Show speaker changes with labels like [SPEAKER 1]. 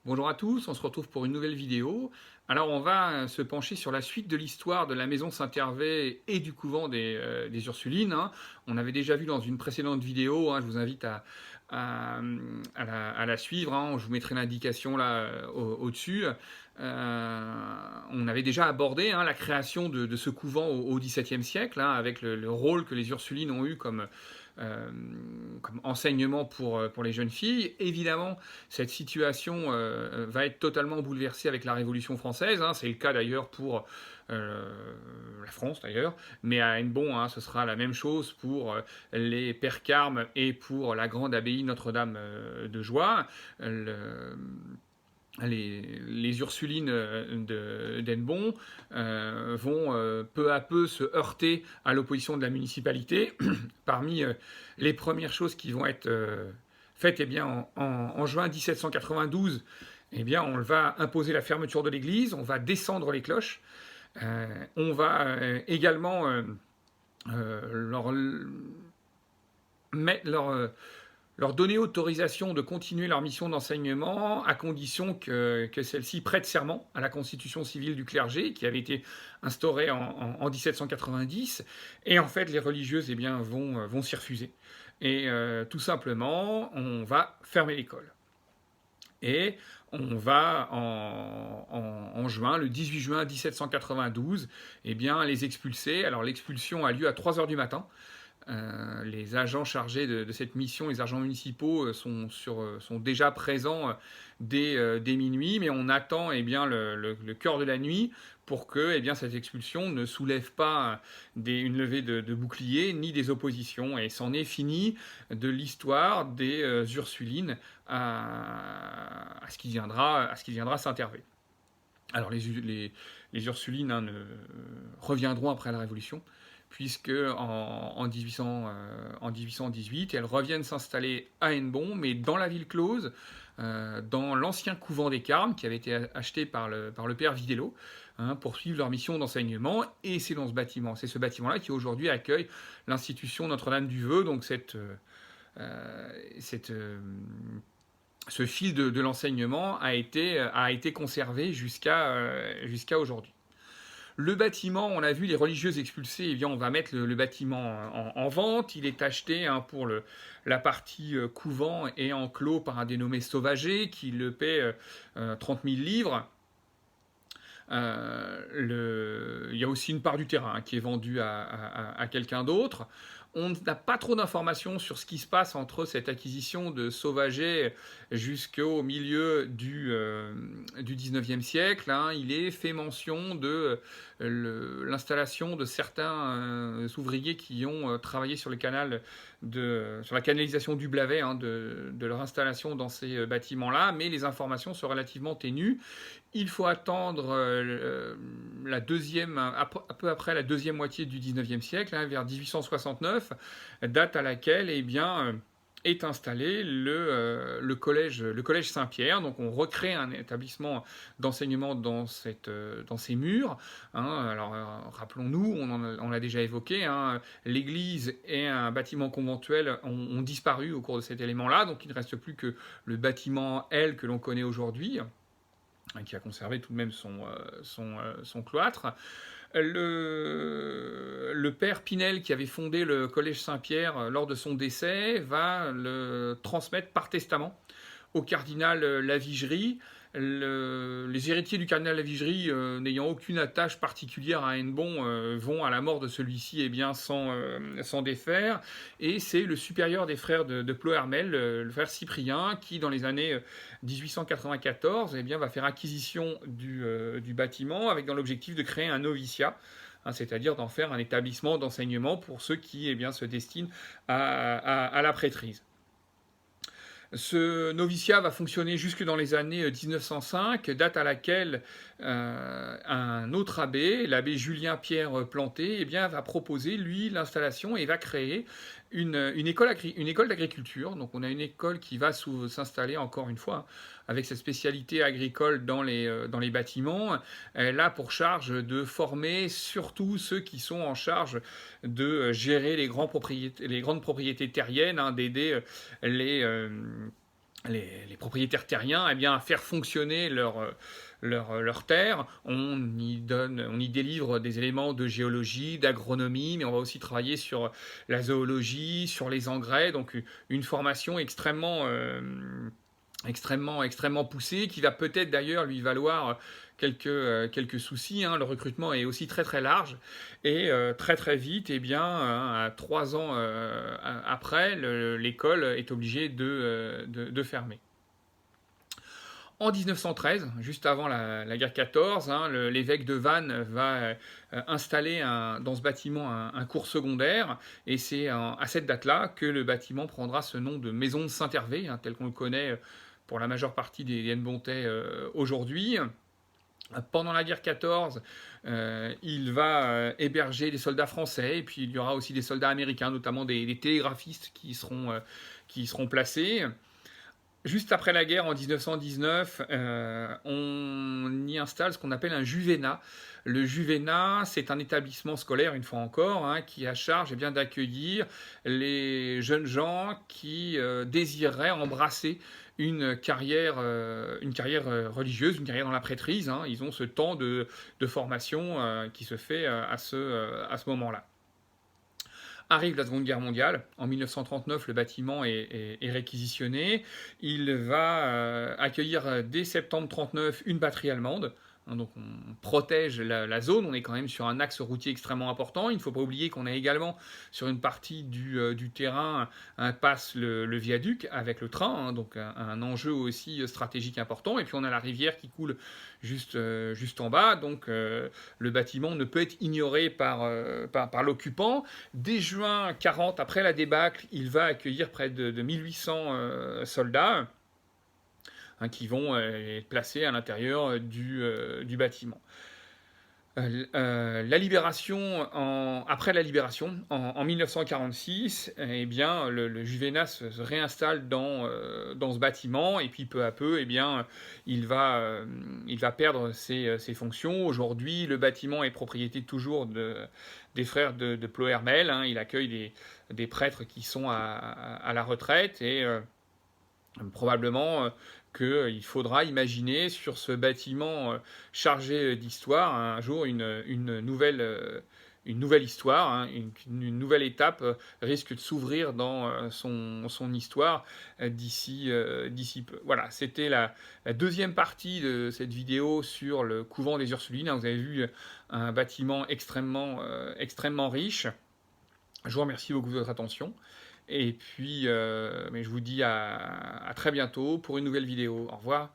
[SPEAKER 1] Bonjour à tous, on se retrouve pour une nouvelle vidéo. Alors on va se pencher sur la suite de l'histoire de la maison Saint-Hervé et du couvent des Ursulines, hein. On avait déjà vu dans une précédente vidéo, hein, je vous invite à la suivre, hein. Je vous mettrai l'indication là au-dessus. On avait déjà abordé, hein, la création de ce couvent au XVIIe siècle, hein, avec le rôle que les Ursulines ont eu euh, comme enseignement pour les jeunes filles. Évidemment, cette situation va être totalement bouleversée avec la Révolution française, hein. C'est le cas d'ailleurs pour la France d'ailleurs, mais à Hennebont, hein, ce sera la même chose pour les Pères Carmes et pour la grande abbaye Notre-Dame de Joie. Les Ursulines d'Hennebont vont peu à peu se heurter à l'opposition de la municipalité. Parmi les premières choses qui vont être faites, eh bien, en juin 1792, eh bien, on va imposer la fermeture de l'église, on va descendre les cloches, on va également leur, leur donner autorisation de continuer leur mission d'enseignement à condition que celle-ci prête serment à la constitution civile du clergé qui avait été instaurée en 1790. Et en fait, les religieuses eh bien, vont s'y refuser. Et tout simplement, on va fermer l'école. Et on va en juin, le 18 juin 1792, eh bien, les expulser. Alors l'expulsion a lieu à 3 heures du matin. Les agents chargés de cette mission, les agents municipaux, sont déjà présents dès minuit, mais on attend eh bien, le cœur de la nuit pour que eh bien, cette expulsion ne soulève pas une levée de boucliers ni des oppositions. Et c'en est fini de l'histoire des Ursulines à ce qui viendra Saint-Hervé. Alors les Ursulines, hein, reviendront après la Révolution, puisque en 1818, elles reviennent s'installer à Hennebont, mais dans la ville close, dans l'ancien couvent des Carmes, qui avait été acheté par le père Vidello, hein, pour suivre leur mission d'enseignement. Et c'est dans ce bâtiment-là qui aujourd'hui accueille l'institution Notre-Dame du Vœu, donc ce fil de l'enseignement a été conservé jusqu'à aujourd'hui. Le bâtiment, on l'a vu, les religieuses expulsées, eh bien, on va mettre le bâtiment en vente. Il est acheté, hein, pour la partie couvent et enclos par un dénommé Sauvager qui le paie 30 000 livres. Il y a aussi une part du terrain, hein, qui est vendue à quelqu'un d'autre. On n'a pas trop d'informations sur ce qui se passe entre cette acquisition de Sauvager jusqu'au milieu du 19e siècle, hein. Il est fait mention de l'installation de certains ouvriers qui ont travaillé sur sur la canalisation du Blavet, hein, de leur installation dans ces bâtiments-là, mais les informations sont relativement ténues. Il faut attendre un peu après la deuxième moitié du 19e siècle, hein, vers 1869, date à laquelle eh bien, est installé le collège Saint-Pierre. Donc on recrée un établissement d'enseignement dans ces murs, hein. Alors rappelons-nous, on l'a déjà évoqué, hein, l'église et un bâtiment conventuel ont disparu au cours de cet élément-là, donc il ne reste plus que le bâtiment L que l'on connaît aujourd'hui, qui a conservé tout de même son cloître. Le père Pinel, qui avait fondé le collège Saint-Pierre lors de son décès, va le transmettre par testament au cardinal Lavigerie. Les héritiers du cardinal Lavigerie, n'ayant aucune attache particulière à Hennebont, vont à la mort de celui-ci eh bien, sans défaire. Et c'est le supérieur des frères de Plohermel, le frère Cyprien, qui dans les années 1894 eh bien, va faire acquisition du bâtiment avec dans l'objectif de créer un noviciat, hein, c'est-à-dire d'en faire un établissement d'enseignement pour ceux qui eh bien, se destinent à la prêtrise. Ce noviciat va fonctionner jusque dans les années 1905, date à laquelle un autre abbé, l'abbé Julien-Pierre Planté, eh bien, va proposer, lui, l'installation et va créer une école d'agriculture. Donc on a une école qui va s'installer, encore une fois, avec cette spécialité agricole dans les bâtiments. Elle a pour charge de former surtout ceux qui sont en charge de gérer les grandes propriétés terriennes, hein, d'aider les propriétaires terriens, eh bien, à faire fonctionner leur terre. On y délivre des éléments de géologie, d'agronomie, mais on va aussi travailler sur la zoologie, sur les engrais, donc une formation extrêmement poussée, qui va peut-être d'ailleurs lui valoir quelques soucis, hein. Le recrutement est aussi très large, et très vite, eh bien, à 3 ans après, l'école est obligée de fermer. En 1913, juste avant la guerre 14, hein, l'évêque de Vannes va installer dans ce bâtiment un cours secondaire, et c'est à cette date-là que le bâtiment prendra ce nom de Maison de Saint-Hervé, hein, tel qu'on le connaît pour la majeure partie des Hennebontais aujourd'hui. Pendant la guerre 14, il va héberger des soldats français, et puis il y aura aussi des soldats américains, notamment des télégraphistes qui seront placés. Juste après la guerre, en 1919, on y installe ce qu'on appelle un juvénat. Le juvénat, c'est un établissement scolaire, une fois encore, hein, qui a charge d'accueillir les jeunes gens qui désireraient embrasser une carrière religieuse, une carrière dans la prêtrise, hein. Ils ont ce temps de formation qui se fait à ce moment-là. Arrive la Seconde Guerre mondiale. En 1939, le bâtiment est réquisitionné. Il va accueillir dès septembre 1939 une batterie allemande. Hein, donc on protège la zone, on est quand même sur un axe routier extrêmement important. Il ne faut pas oublier qu'on a également sur une partie du terrain passe le viaduc avec le train, hein, donc un enjeu aussi stratégique important. Et puis on a la rivière qui coule juste en bas, donc le bâtiment ne peut être ignoré par l'occupant. Dès juin 40, après la débâcle, il va accueillir près de 1800 soldats, hein, qui vont être placés à l'intérieur du bâtiment. La libération, après la libération, en 1946, eh bien, le Juvénat se réinstalle dans ce bâtiment, et puis peu à peu, eh bien, il va perdre ses fonctions. Aujourd'hui, le bâtiment est propriété toujours des frères de Plohermel, hein. Il accueille des prêtres qui sont à la retraite, et probablement qu'il faudra imaginer sur ce bâtiment chargé d'histoire un jour une nouvelle histoire, hein, une nouvelle étape risque de s'ouvrir dans son histoire d'ici peu. Voilà, c'était la deuxième partie de cette vidéo sur le couvent des Ursulines, hein. Vous avez vu un bâtiment extrêmement riche. Je vous remercie beaucoup de votre attention. Et puis, mais je vous dis à très bientôt pour une nouvelle vidéo. Au revoir.